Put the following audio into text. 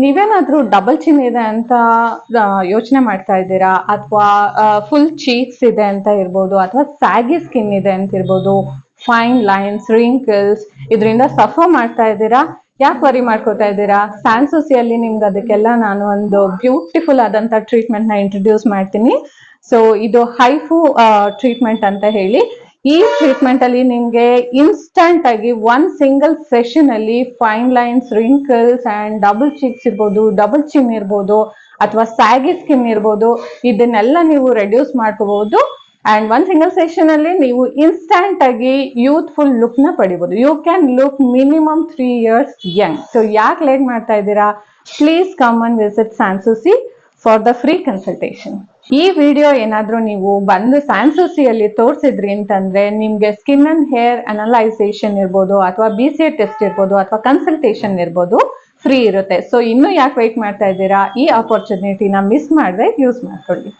ನೀವೇನಾದ್ರೂ ಡಬಲ್ ಚಿನ್ ಇದೆ ಅಂತ ಯೋಚನೆ ಮಾಡ್ತಾ ಇದ್ದೀರಾ, ಅಥವಾ ಫುಲ್ ಚೀಕ್ಸ್ ಇದೆ ಅಂತ ಇರ್ಬೋದು, ಅಥವಾ ಸ್ಯಾಗಿ ಸ್ಕಿನ್ ಇದೆ ಅಂತ ಇರ್ಬೋದು, ಫೈನ್ ಲೈನ್ಸ್, ರಿಂಕಲ್ಸ್, ಇದರಿಂದ ಸಫರ್ ಮಾಡ್ತಾ ಇದ್ದೀರಾ, ಯಾಕೆ ವರಿ ಮಾಡ್ಕೋತಾ ಇದ್ದೀರಾ? ಸ್ಯಾನ್ಸೂಸಿಯಲ್ಲಿ ನಿಮ್ಗೆ ಅದಕ್ಕೆಲ್ಲ ನಾನು ಒಂದು ಬ್ಯೂಟಿಫುಲ್ ಆದಂತ ಟ್ರೀಟ್ಮೆಂಟ್ ನ ಇಂಟ್ರೊಡ್ಯೂಸ್ ಮಾಡ್ತೀನಿ. ಸೊ ಇದು ಹೈಫು ಟ್ರೀಟ್ಮೆಂಟ್ ಅಂತ ಹೇಳಿ. ಈ ಟ್ರೀಟ್ಮೆಂಟ್ ಅಲ್ಲಿ ನಿಮ್ಗೆ ಇನ್ಸ್ಟಂಟ್ ಆಗಿ ಒನ್ ಸಿಂಗಲ್ ಸೆಷನ್ ಅಲ್ಲಿ fine lines, wrinkles and double chicks ಇರ್ಬೋದು, ಡಬಲ್ ಚಿನ್ ಇರ್ಬೋದು, ಅಥವಾ ಸ್ಯಾಗಿ ಸ್ಕಿನ್ ಇರ್ಬೋದು, ಇದನ್ನೆಲ್ಲ ನೀವು ರೆಡ್ಯೂಸ್ ಮಾಡ್ಕೋಬಹುದು. ಅಂಡ್ ಒನ್ ಸಿಂಗಲ್ ಸೆಷನ್ ಅಲ್ಲಿ ನೀವು ಇನ್ಸ್ಟಂಟ್ ಆಗಿ ಯೂತ್ಫುಲ್ ಲುಕ್ ನ ಪಡಿಬಹುದು. You can look minimum 3 years young. So ಯಾಕೆ ಲೇಟ್ ಮಾಡ್ತಾ ಇದ್ದೀರಾ? Please come and visit Sanssouci for the free consultation. ಈ ವಿಡಿಯೋ ಏನಾದ್ರೂ ನೀವು ಬಂದು ಸ್ಯಾನ್ಸೂಸಿಯಲ್ಲಿ ತೋರಿಸಿದ್ರಿ ಅಂತಂದ್ರೆ ನಿಮ್ಗೆ ಸ್ಕಿನ್ ಅಂಡ್ ಹೇರ್ ಅನಲೈಸೇಷನ್ ಇರ್ಬೋದು, ಅಥವಾ BCA ಟೆಸ್ಟ್ ಇರ್ಬೋದು, ಅಥವಾ ಕನ್ಸಲ್ಟೇಷನ್ ಇರ್ಬೋದು, ಫ್ರೀ ಇರುತ್ತೆ. ಸೊ ಇನ್ನು ಯಾಕೆ ವೇಟ್ ಮಾಡ್ತಾ ಇದ್ದೀರಾ? ಈ ಆಪರ್ಚುನಿಟಿನ ಮಿಸ್ ಮಾಡದೆ ಯೂಸ್ ಮಾಡ್ಕೊಳ್ಳಿ.